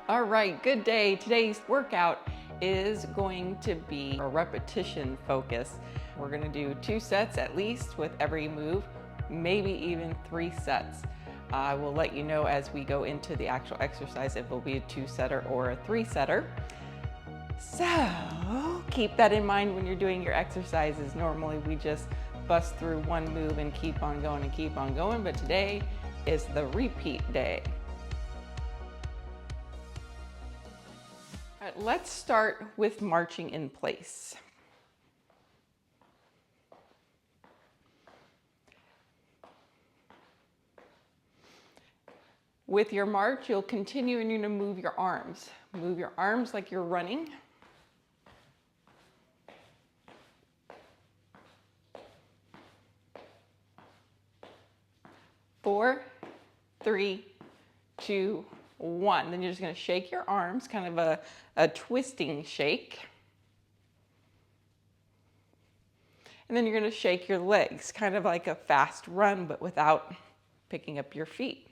All right, good day. Today's workout is going to be a repetition focus. We're going to do 2 sets at least with every move, maybe even 3 sets. I will let you know as we go into the actual exercise if it will be a 2-setter or a 3-setter. So keep that in mind when you're doing your exercises. Normally we just bust through one move and keep on going, but today is the repeat day. All right, let's start with marching in place. With your march, you'll continue and you're going to move your arms. Move your arms like you're running. Four, three, two, one. Then you're just going to shake your arms, kind of a twisting shake. And then you're going to shake your legs, kind of like a fast run, but without picking up your feet.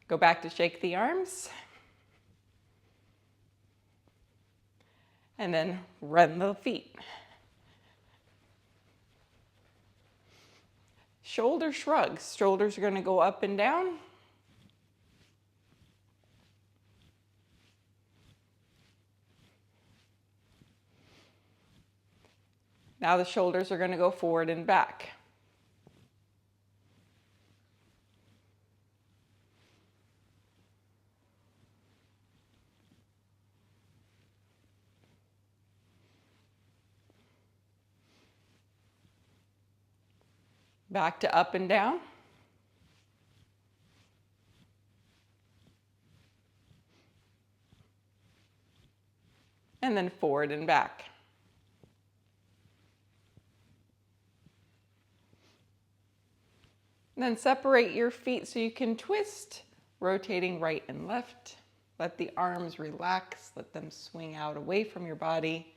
Go back to shake the arms. And then run the feet. Shoulder shrugs. Shoulders are going to go up and down. Now the shoulders are going to go forward and back. Back to up and down. And then forward and back. And then separate your feet so you can twist, rotating right and left. Let the arms relax, let them swing out away from your body.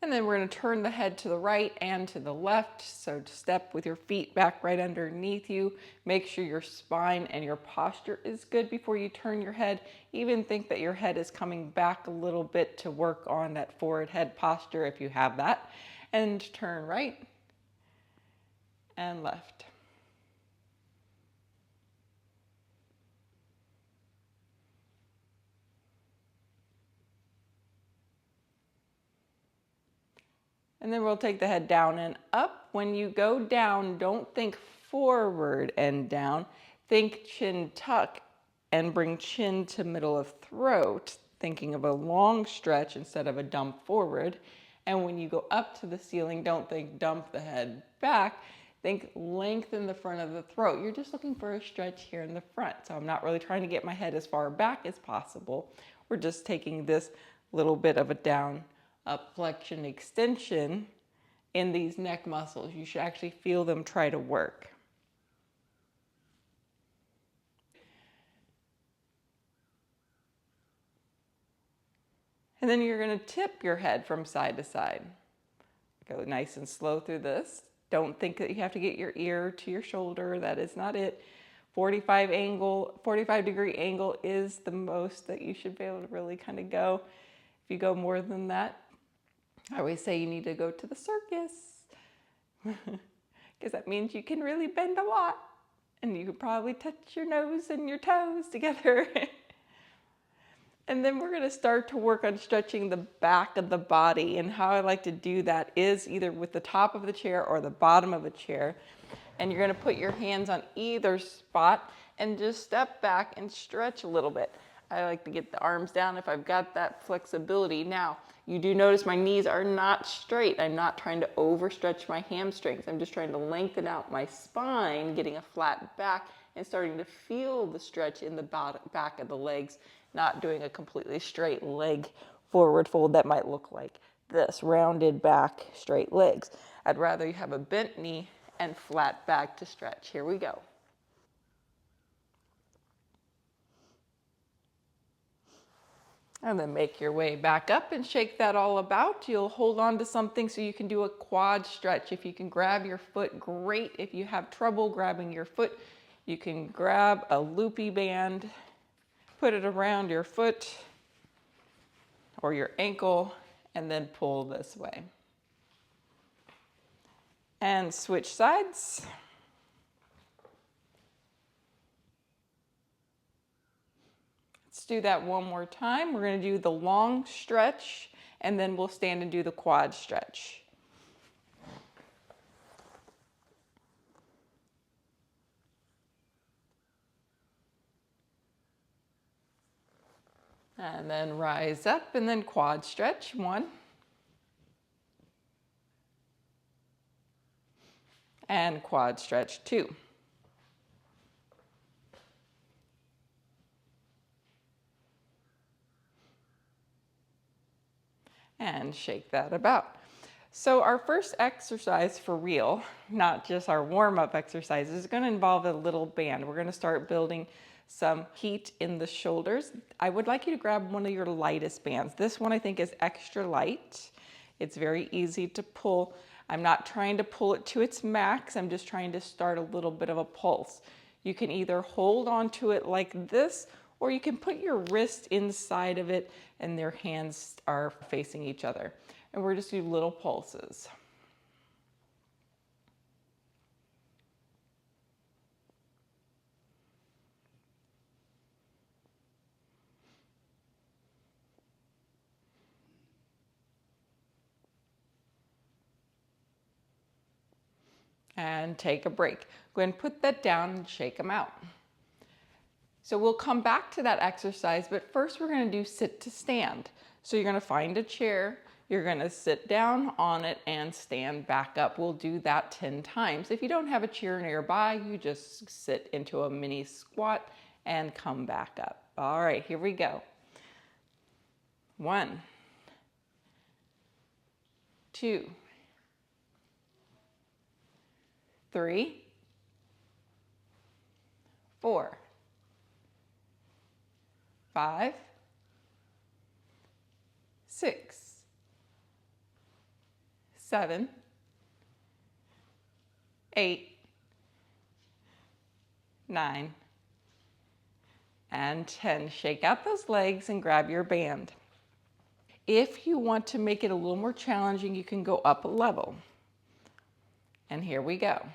And then we're going to turn the head to the right and to the left. So step with your feet back right underneath you. Make sure your spine and your posture is good before you turn your head. Even think that your head is coming back a little bit to work on that forward head posture if you have that. And turn right and left. And then we'll take the head down and up. When you go down, don't think forward and down. Think chin tuck and bring chin to middle of throat, thinking of a long stretch instead of a dump forward. And when you go up to the ceiling, don't think dump the head back. Think lengthen the front of the throat. You're just looking for a stretch here in the front. So I'm not really trying to get my head as far back as possible. We're just taking this little bit of a down up flexion extension in these neck muscles. You should actually feel them try to work. And then you're going to tip your head from side to side. Go nice and slow through this. Don't think that you have to get your ear to your shoulder. That is not it. 45 degree angle is the most that you should be able to really kind of go. If you go more than that, I always say you need to go to the circus because that means you can really bend a lot and you can probably touch your nose and your toes together. And then we're going to start to work on stretching the back of the body, and how I like to do that is either with the top of the chair or the bottom of a chair. And you're going to put your hands on either spot and just step back and stretch a little bit. I like to get the arms down if I've got that flexibility. Now, you do notice my knees are not straight. I'm not trying to overstretch my hamstrings. I'm just trying to lengthen out my spine, getting a flat back and starting to feel the stretch in the back of the legs, not doing a completely straight leg forward fold that might look like this, rounded back, straight legs. I'd rather you have a bent knee and flat back to stretch. Here we go. And then make your way back up and shake that all about. You'll hold on to something so you can do a quad stretch. If you can grab your foot, great. If you have trouble grabbing your foot, you can grab a loopy band, put it around your foot or your ankle, and then pull this way. And switch sides. Let's do that one more time. We're going to do the long stretch, and then we'll stand and do the quad stretch. And then rise up, and then quad stretch. 1. And quad stretch 2. And shake that about. So our first exercise for real, not just our warm-up exercise, is going to involve a little band. We're going to start building some heat in the shoulders. I would like you to grab one of your lightest bands. This one I think is extra light. It's very easy to pull. I'm not trying to pull it to its max. I'm just trying to start a little bit of a pulse. You can either hold on to it like this, or you can put your wrist inside of it and their hands are facing each other. And we're just doing little pulses. And take a break. Go ahead and put that down and shake them out. So we'll come back to that exercise, but first we're going to do sit to stand. So you're going to find a chair, you're going to sit down on it and stand back up. We'll do that 10 times. If you don't have a chair nearby, you just sit into a mini squat and come back up. All right, here we go. 1, 2, 3, 4, 5, 6, 7, 8, 9, and 10. Shake out those legs and grab your band. If you want to make it a little more challenging, you can go up a level. And here we go.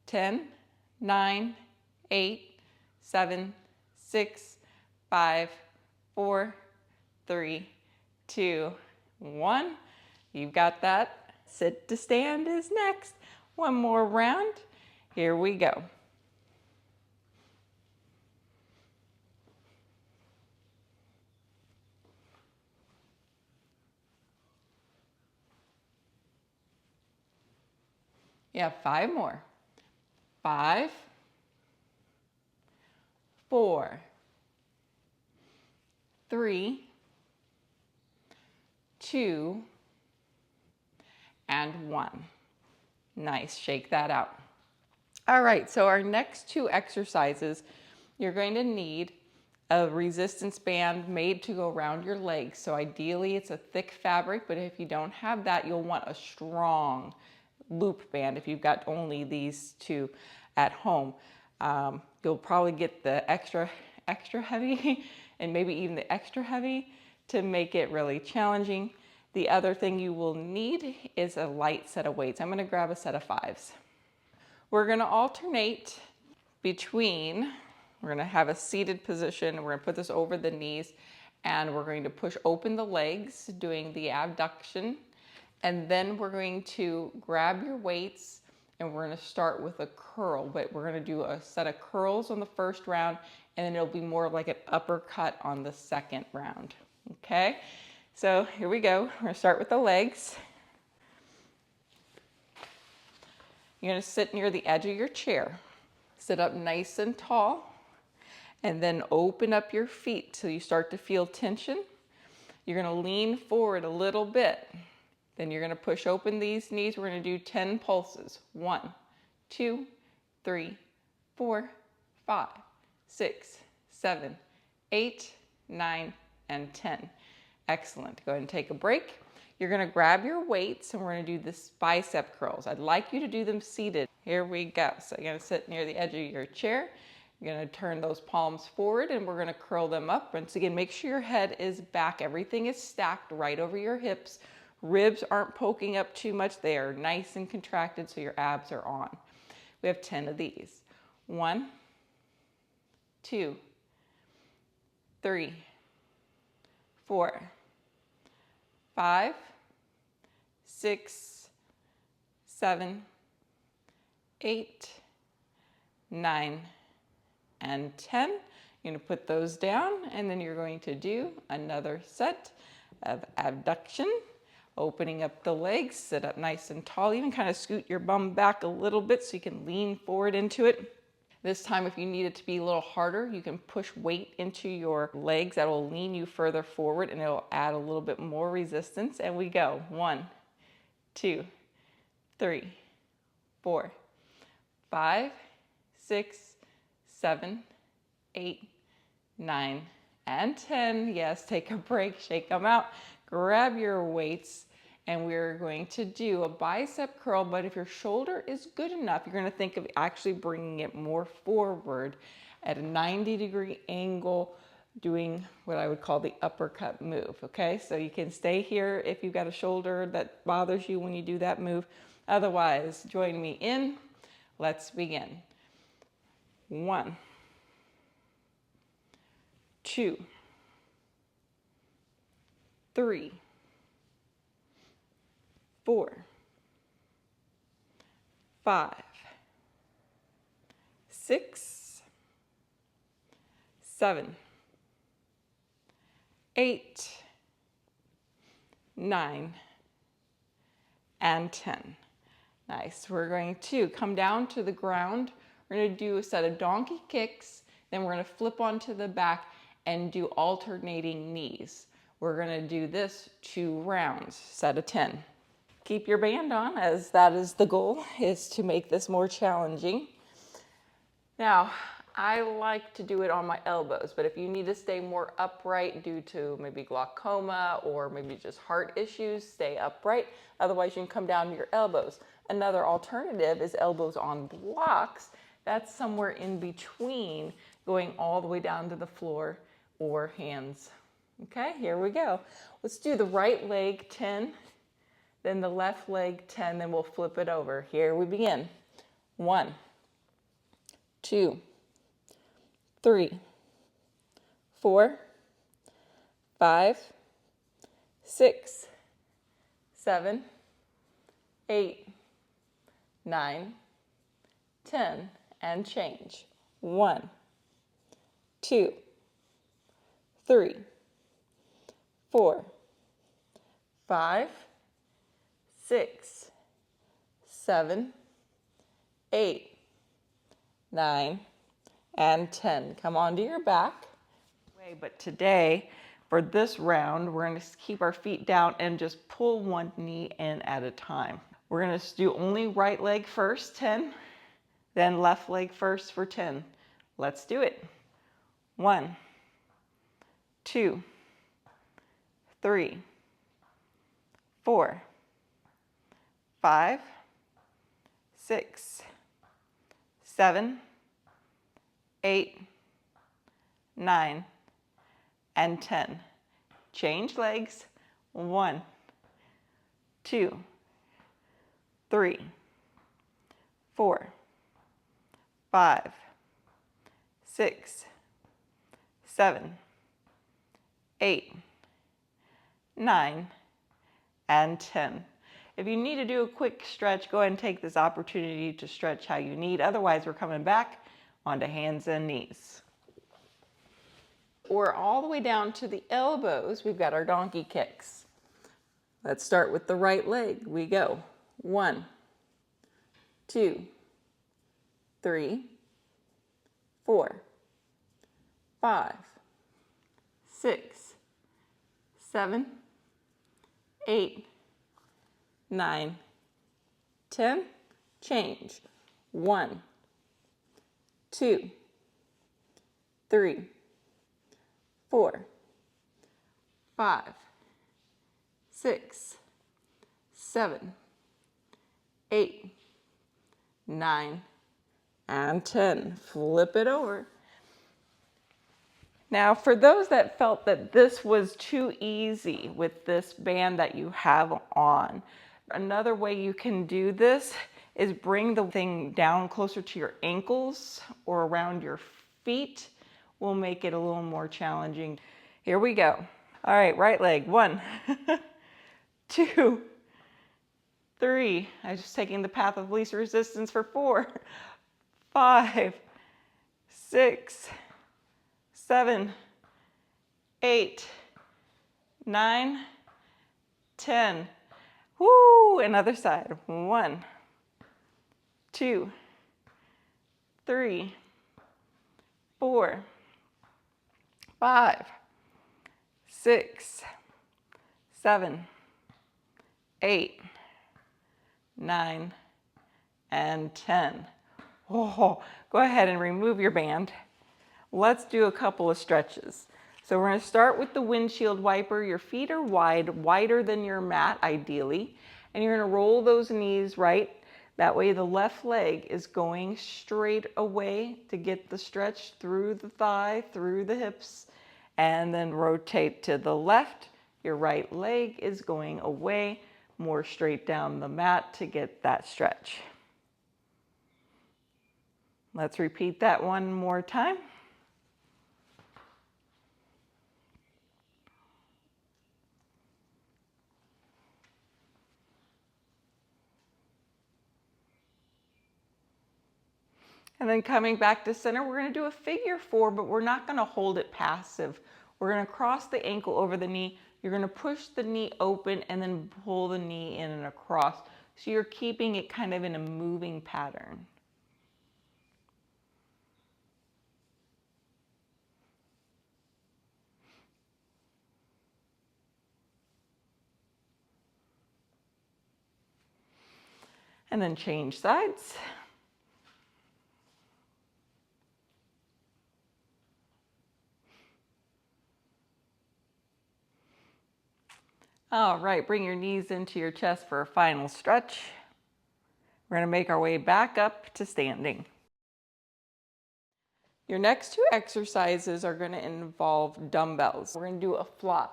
Ten, 9, 8, 7, 6, 5, 4, 3, 2, 1. You've got that. Sit to stand is next. One more round. Here we go. You have 5 more. 5, 4, 3, 2, and 1. Nice, shake that out. All right, so our next 2 exercises, you're going to need a resistance band made to go around your legs. So ideally it's a thick fabric, but if you don't have that, you'll want a strong loop band if you've got only these 2 at home. You'll probably get the extra heavy and maybe even the extra heavy to make it really challenging. The other thing you will need is a light set of weights. I'm going to grab a set of 5s. We're going to alternate between, we're going to have a seated position. We're going to put this over the knees and we're going to push open the legs, doing the abduction. And then we're going to grab your weights and we're going to start with a curl, but we're going to do a set of curls on the first round and then it'll be more like an uppercut on the second round. Okay, so here we go. We're going to start with the legs. You're going to sit near the edge of your chair. Sit up nice and tall and then open up your feet till you start to feel tension. You're going to lean forward a little bit. Then you're going to push open these knees. We're going to do 10 pulses. 1, 2, 3, 4, 5, 6, 7, 8, 9, and 10. Excellent. Go ahead and take a break. You're going to grab your weights and we're going to do this bicep curls. I'd like you to do them seated. Here we go. So you're going to sit near the edge of your chair. You're going to turn those palms forward and we're going to curl them up. Once again, make sure your head is back. Everything is stacked right over your hips. Ribs aren't poking up too much. They are nice and contracted so your abs are on. We have 10 of these. 1, 2, 3, 4, 5, 6, 7, 8, 9, and 10. You're going to put those down and then you're going to do another set of abduction, opening up the legs, sit up nice and tall, even kind of scoot your bum back a little bit so you can lean forward into it. This time, if you need it to be a little harder, you can push weight into your legs. That will lean you further forward and it'll add a little bit more resistance. And we go. 1, 2, 3, 4, 5, 6, 7, 8, 9, and 10. Yes, take a break, shake them out, grab your weights, and we're going to do a bicep curl, but if your shoulder is good enough, you're going to think of actually bringing it more forward at a 90-degree angle, doing what I would call the uppercut move, okay? So you can stay here if you've got a shoulder that bothers you when you do that move. Otherwise, join me in. Let's begin. 1, 2, 3, 4, 5, 6, 7, 8, 9, and 10. Nice. We're going to come down to the ground. We're going to do a set of donkey kicks. Then we're going to flip onto the back and do alternating knees. We're going to do this 2 rounds, set of 10. Keep your band on, as that is the goal, is to make this more challenging. Now, I like to do it on my elbows, but if you need to stay more upright due to maybe glaucoma or maybe just heart issues, stay upright. Otherwise, you can come down to your elbows. Another alternative is elbows on blocks. That's somewhere in between going all the way down to the floor or hands. Okay, here we go. Let's do the right leg 10, then the left leg 10, then we'll flip it over. Here we begin. 1, 2, 3, 4, 5, 6, 7, 8, 9, 10, and change. 1, 2, 3, 4, 5, 6, 7, 8, 9, and 10. Come onto your back. But today, for this round, we're going to keep our feet down and just pull one knee in at a time. We're going to do only right leg first, 10, then left leg first for 10. Let's do it. 1, 2, 3, 4, 5, 6, 7, 8, 9, and 10. Change legs. 1, 2, 3, 4, 5, 6, 7, 8, 9, and 10. If you need to do a quick stretch, go ahead and take this opportunity to stretch how you need. Otherwise, we're coming back onto hands and knees. We're all the way down to the elbows. We've got our donkey kicks. Let's start with the right leg. We go. 1, 2, 3, 4, 5, 6, 7, 8, 9, 10, change. 1, 2, 3, 4, 5, 6, 7, 8, 9, and 10. Flip it over. Now, for those that felt that this was too easy with this band that you have on, another way you can do this is bring the thing down closer to your ankles or around your feet. Will make it a little more challenging. Here we go. All right, right leg. 1, 2, 3. I'm just taking the path of least resistance for 4, 5, 6, 7, 8, 9, 10. Woo! Another side. 1, 2, 3, 4, 5, 6, 7, 8, 9, and 10. Oh, go ahead and remove your band. Let's do a couple of stretches. So we're going to start with the windshield wiper. Your feet are wide, wider than your mat ideally, and you're going to roll those knees right. That way the left leg is going straight away to get the stretch through the thigh, through the hips, and then rotate to the left. Your right leg is going away, more straight down the mat to get that stretch. Let's repeat that one more time. And then coming back to center, we're going to do a figure 4, but we're not going to hold it passive. We're going to cross the ankle over the knee. You're going to push the knee open and then pull the knee in and across. So you're keeping it kind of in a moving pattern. And then change sides. All right, bring your knees into your chest for a final stretch. We're going to make our way back up to standing. Your next 2 exercises are going to involve dumbbells. We're going to do a fly.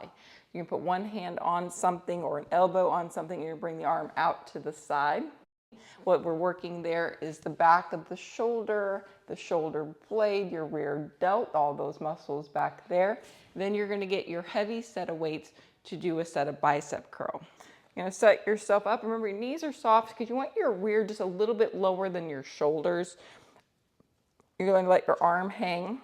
You can put one hand on something or an elbow on something, and you bring the arm out to the side. What we're working there is the back of the shoulder blade, your rear delt, all those muscles back there. Then you're going to get your heavy set of weights to do a set of bicep curl. You're going to set yourself up. Remember, your knees are soft because you want your rear just a little bit lower than your shoulders. You're going to let your arm hang.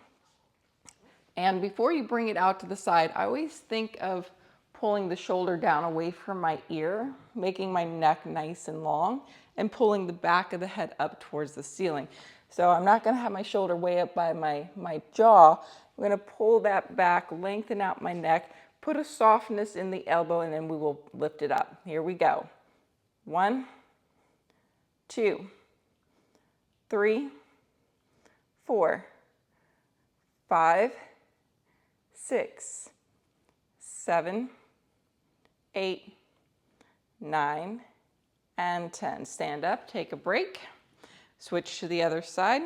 And before you bring it out to the side, I always think of pulling the shoulder down away from my ear, making my neck nice and long, and pulling the back of the head up towards the ceiling. So I'm not going to have my shoulder way up by my jaw. I'm going to pull that back, lengthen out my neck, put a softness in the elbow, and then we will lift it up. Here we go. 1, 2, 3, 4, 5, 6, 7, 8, 9, and 10. Stand up, take a break, switch to the other side,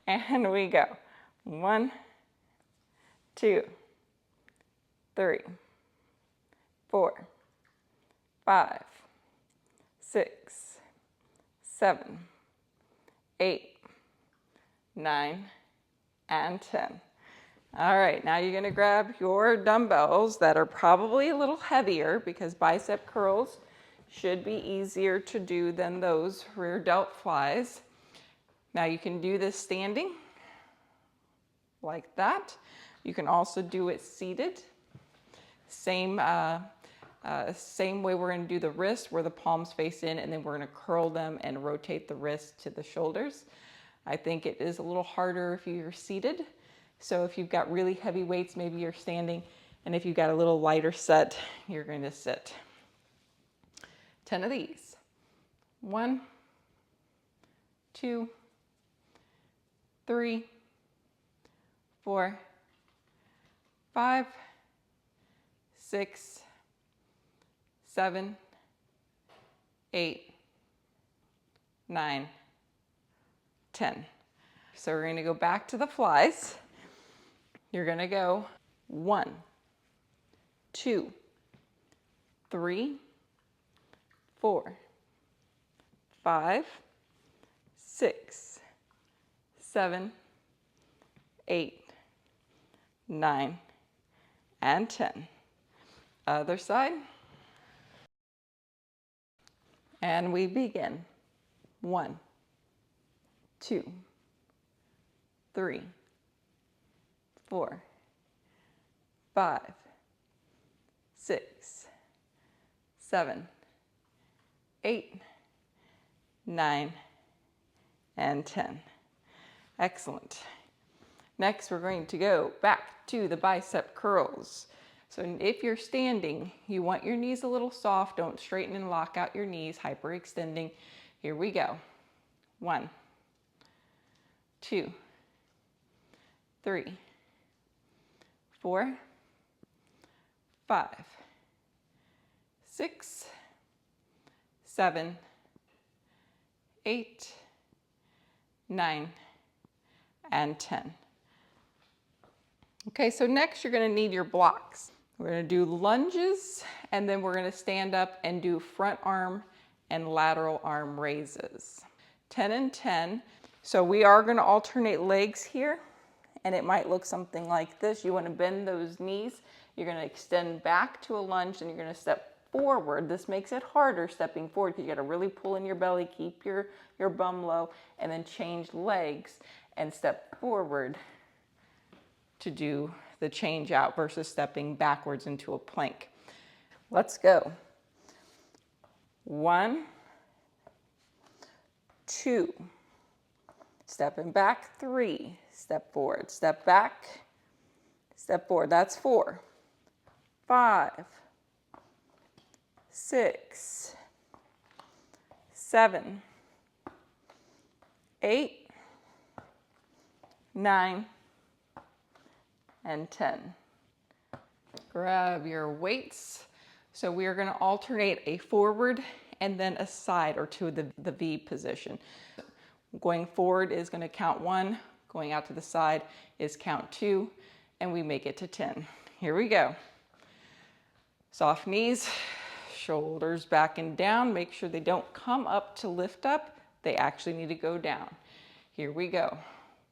and we go. 1, 2, 3, 4, 5, 6, 7, 8, 9, and 10. All right, now you're going to grab your dumbbells that are probably a little heavier because bicep curls should be easier to do than those rear delt flies. Now you can do this standing like that. You can also do it seated. Same way we're going to do the wrist, where the palms face in, and then we're going to curl them and rotate the wrist to the shoulders. I think it is a little harder if you're seated. So if you've got really heavy weights, maybe you're standing, and if you've got a little lighter set, you're going to sit. 10 of these. 1, 2, 3, 4, 5, 6, 7, 8, 9, 10. So we're going to go back to the flies. You're going to go 1, 2, 3, 4, 5, 6, 7, 8, 9, and 10. Other side. And we begin. 1, 2, 3, 4, 5, 6, 7, 8, 9, and 10. Excellent. Next, we're going to go back to the bicep curls. So if you're standing, you want your knees a little soft. Don't straighten and lock out your knees, hyperextending. Here we go. 1, 2, 3, 4, 5, 6, 7, 8, 9, and 10. Okay, so next you're going to need your blocks. We're going to do lunges, and then we're going to stand up and do front arm and lateral arm raises. 10 and 10. So we are going to alternate legs here, and it might look something like this. You want to bend those knees. You're going to extend back to a lunge, and you're going to step forward. This makes it harder stepping forward because you got to really pull in your belly, keep your bum low, and then change legs and step forward to do the change out versus stepping backwards into a plank. Let's go. 1, 2, stepping back, 3, step forward, step back, step forward. That's 4, 5, 6, 7, 8, 9, and 10. Grab your weights. So we are going to alternate a forward and then a side or two of the V position. Going forward is going to count 1, going out to the side is count 2, and we make it to 10. Here we go. Soft knees, shoulders back and down. Make sure they don't come up to lift up. They actually need to go down. Here we go.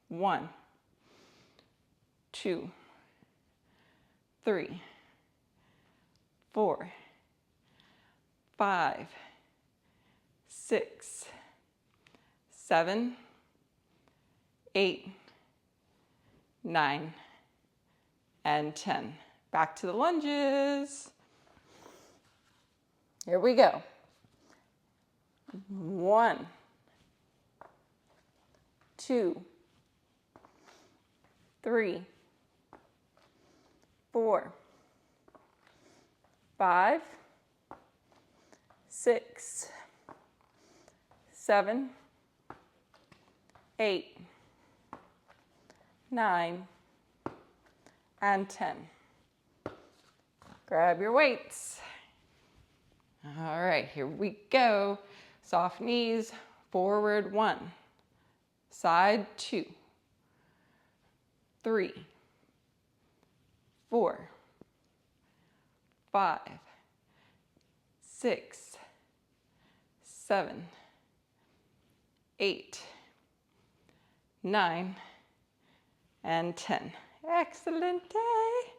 1, 2, 3, 4, 5, 6, 7, 8, 9, and 10. Back to the lunges. Here we go. 1, 2, 3, 4, 5, 6, 7, 8, 9, and 10. Grab your weights. All right, here we go. Soft knees, forward 1, side 2, 3, 4, 5, 6, 7, 8, 9, and 10. Excellent day.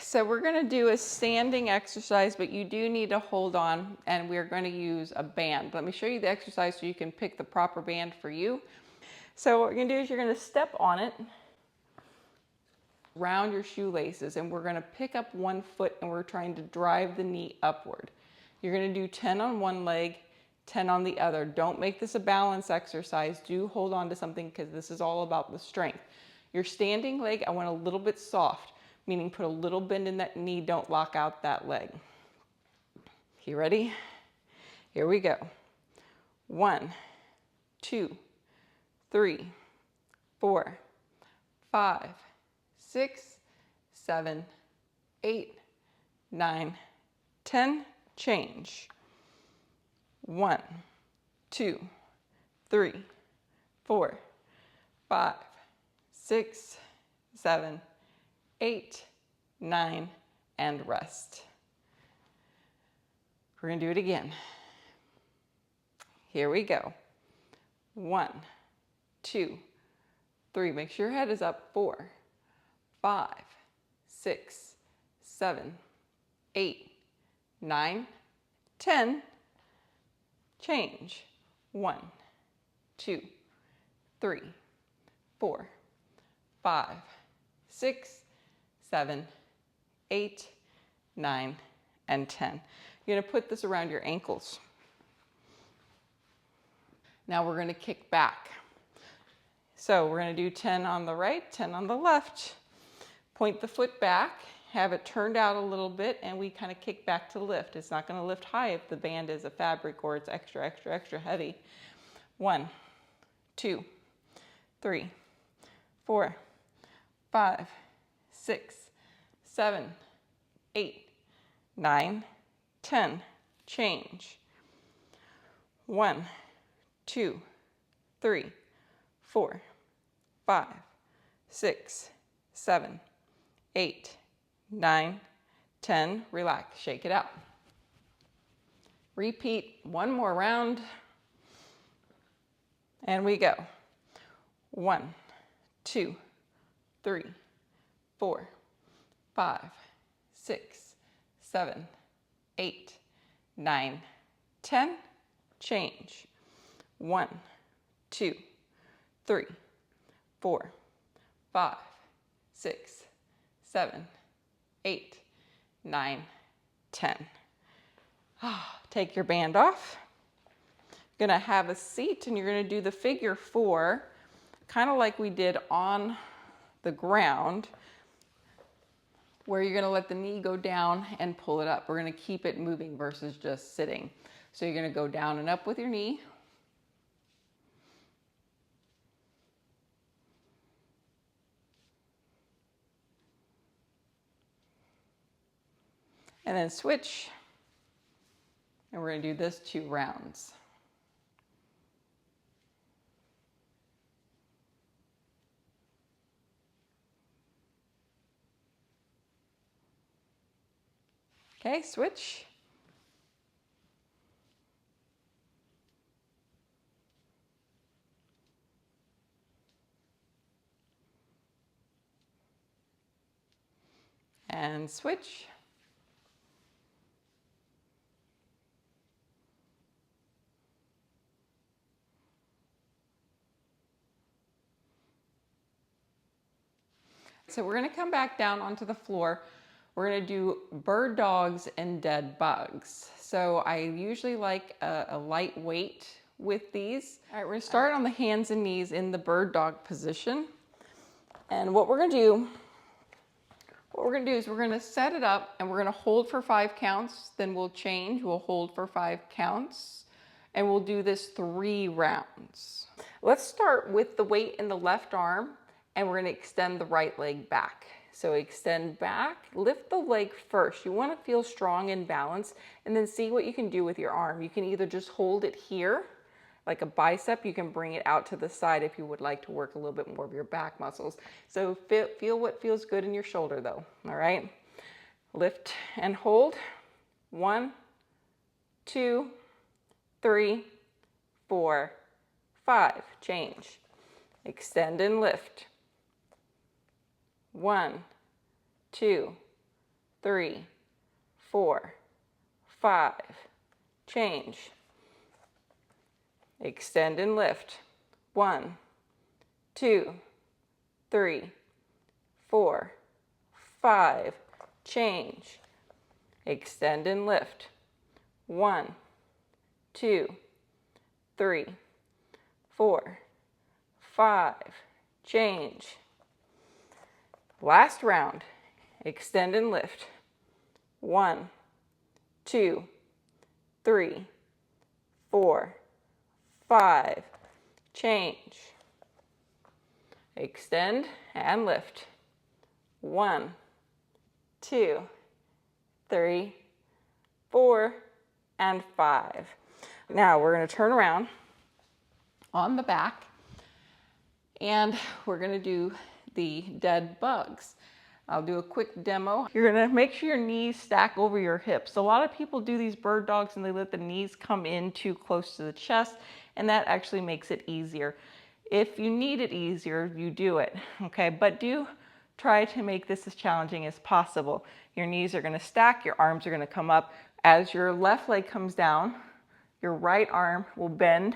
So we're going to do a standing exercise, but you do need to hold on, and we're going to use a band. Let me show you the exercise so you can pick the proper band for you. So what we're going to do is you're going to step on it, round your shoelaces, and we're going to pick up one foot and we're trying to drive the knee upward. You're going to do 10 on one leg, 10 on the other. Don't make this a balance exercise. Do hold on to something because this is all about the strength. Your standing leg, I want a little bit soft, meaning put a little bend in that knee. Don't lock out that leg. You ready? Here we go. 1, 2, 3, 4, 5, 6, 7, 8, 9, 10. Change. 1, 2, 3, 4, 5, 6, 7, 8, 9, and rest. We're going to do it again. Here we go. 1, 2, 3. Make sure your head is up. 4, 5, 6, 7, 8, 9, 10. Change. 1, 2, 3, 4, 5, 6, 7, 8, 9, and 10. You're going to put this around your ankles. Now we're going to kick back. So we're going to do 10 on the right, 10 on the left. Point the foot back, have it turned out a little bit, and we kind of kick back to lift. It's not going to lift high if the band is a fabric or it's extra, extra, extra heavy. 1, 2, 3, 4, 5, 6, 7, 8, 9, 10. Change. 1, 2, 3, 4, 5, 6, 7, 8, 9, 10. Relax, shake it out. Repeat one more round. And we go. 1, 2, 3, 4, 5, 6, 7, 8, 9, 10. Change. 1, 2, 3, 4, 5, 6, 7, 8, 9, 10. Take your band off. You're going to have a seat and you're going to do the figure 4, kind of like we did on the ground, where you're going to let the knee go down and pull it up. We're going to keep it moving versus just sitting. So you're going to go down and up with your knee. And then switch. And we're going to do this 2 rounds. Okay, switch. And switch. So we're going to come back down onto the floor. We're going to do bird dogs and dead bugs. So I usually like a light weight with these. All right, we're going to start on the hands and knees in the bird dog position. And what we're going to do is we're going to set it up and we're going to hold for 5 counts. Then we'll change. We'll hold for 5 counts. And we'll do this 3 rounds. Let's start with the weight in the left arm. And we're going to extend the right leg back. So extend back, lift the leg first. You want to feel strong and balanced, and then see what you can do with your arm. You can either just hold it here, like a bicep. You can bring it out to the side if you would like to work a little bit more of your back muscles. So feel what feels good in your shoulder though, all right? Lift and hold. 1, 2, 3, 4, 5. Change. Extend and lift. 1, 2, 3, 4, 5. Change. Extend and lift. 1, 2, 3, 4, 5. Change. Extend and lift. 1, 2, 3, 4, 5. Change. Last round. Extend and lift. 1, 2, 3, 4, 5, change. Extend and lift. 1, 2, 3, 4, and 5. Now we're going to turn around on the back and we're going to do the dead bugs. I'll do a quick demo. You're going to make sure your knees stack over your hips. A lot of people do these bird dogs and they let the knees come in too close to the chest, and that actually makes it easier. If you need it easier, you do it, okay? But do try to make this as challenging as possible. Your knees are going to stack, your arms are going to come up. As your left leg comes down, your right arm will bend,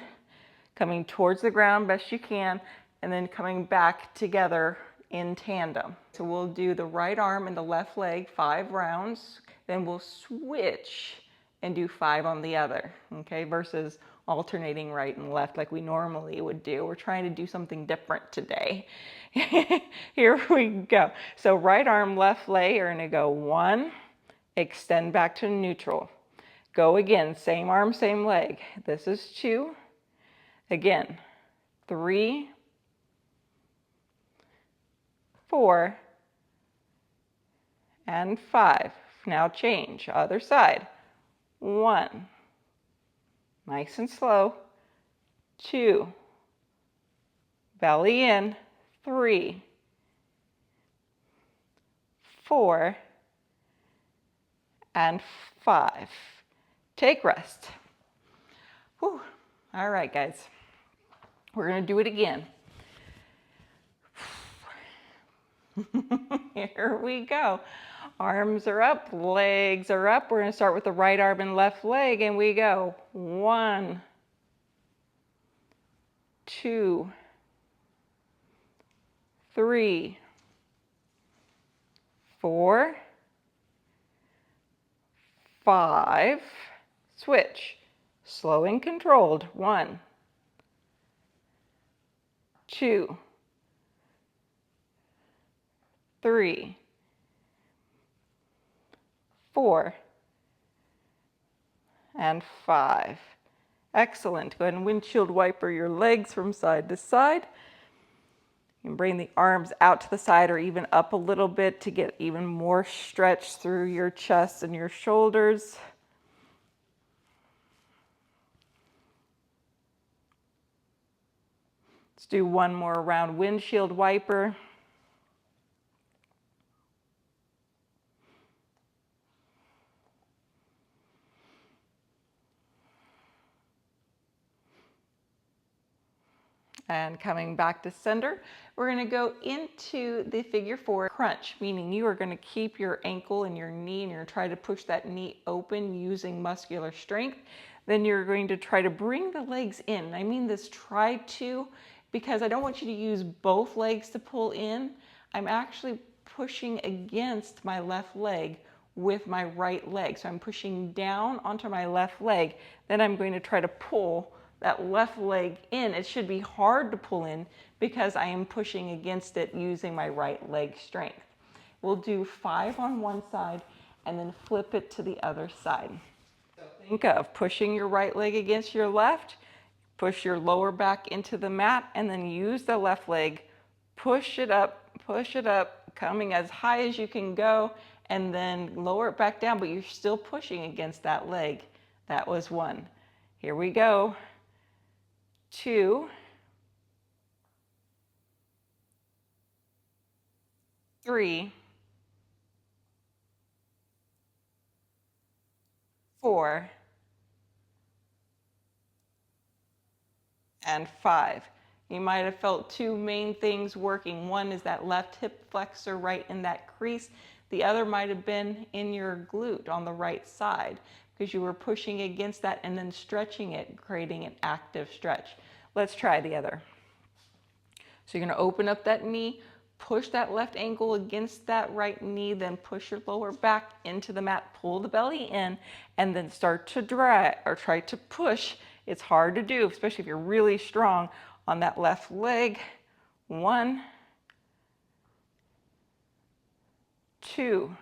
coming towards the ground best you can, and then coming back together in tandem. So we'll do the right arm and the left leg 5 rounds, then we'll switch and do 5 on the other, okay, versus alternating right and left like we normally would do. We're trying to do something different today. Here we go. So right arm, left leg, you're gonna go 1, extend back to neutral. Go again, same arm, same leg. This is 2. Again, 3, 4, and 5. Now change, other side. 1, nice and slow. 2, belly in. 3, 4, and 5. Take rest. Whew. All right, guys. We're going to do it again. Here we go. Arms are up, legs are up. We're going to start with the right arm and left leg, and we go 1, 2, 3, 4, 5. Switch. Slow and controlled. 1, 2, 3, 4, and 5. Excellent. Go ahead and windshield wiper your legs from side to side. You can bring the arms out to the side or even up a little bit to get even more stretch through your chest and your shoulders. Let's do one more round windshield wiper. And coming back to center, we're going to go into the figure 4 crunch, meaning you are going to keep your ankle and your knee and you're going to try to push that knee open using muscular strength. Then you're going to try to bring the legs in. I mean this try to, because I don't want you to use both legs to pull in. I'm actually pushing against my left leg with my right leg. So I'm pushing down onto my left leg. Then I'm going to try to pull that left leg in. It should be hard to pull in because I am pushing against it using my right leg strength. We'll do 5 on one side and then flip it to the other side. So think of pushing your right leg against your left, push your lower back into the mat, and then use the left leg, push it up, coming as high as you can go, and then lower it back down, but you're still pushing against that leg. That was 1. Here we go. 2, 3, 4, and 5. You might have felt 2 main things working. One is that left hip flexor right in that crease. The other might have been in your glute on the right side because you were pushing against that and then stretching it, creating an active stretch. Let's try the other. So you're going to open up that knee, push that left ankle against that right knee, then push your lower back into the mat, pull the belly in, and then start to drag or try to push. It's hard to do, especially if you're really strong on that left leg. 1, 2,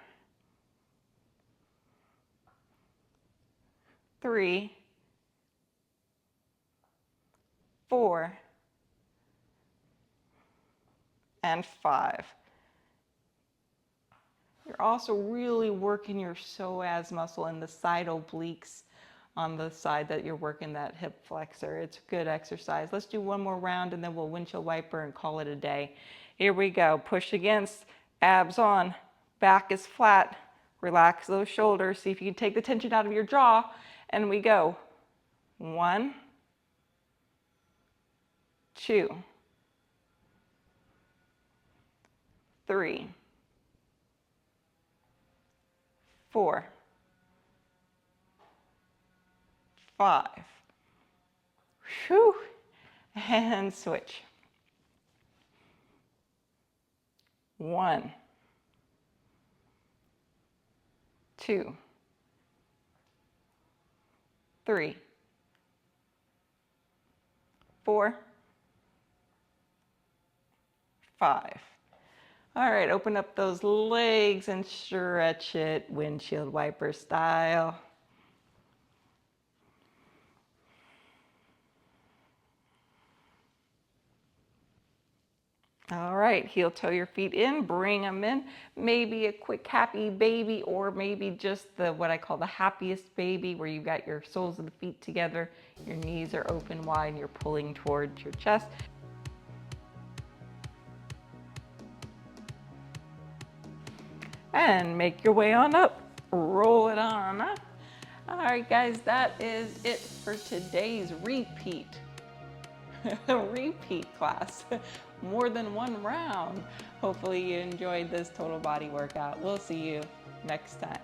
3, 4, and 5. You're also really working your psoas muscle and the side obliques on the side that you're working that hip flexor. It's a good exercise. Let's do one more round and then we'll windshield wiper and call it a day. Here we go. Push against, abs on, back is flat. Relax those shoulders. See if you can take the tension out of your jaw. And we go. 1, 2, 3, 4, 5. Whew. And switch. 1, 2, 3, 4, 5. All right, open up those legs and stretch it windshield wiper style. All right, heel toe your feet in, bring them in. Maybe a quick happy baby, or maybe just what I call the happiest baby, where you've got your soles of the feet together, your knees are open wide, and you're pulling towards your chest. And make your way on up, roll it on up. All right, guys, that is it for today's repeat class. More than one round. Hopefully you enjoyed this total body workout. We'll see you next time.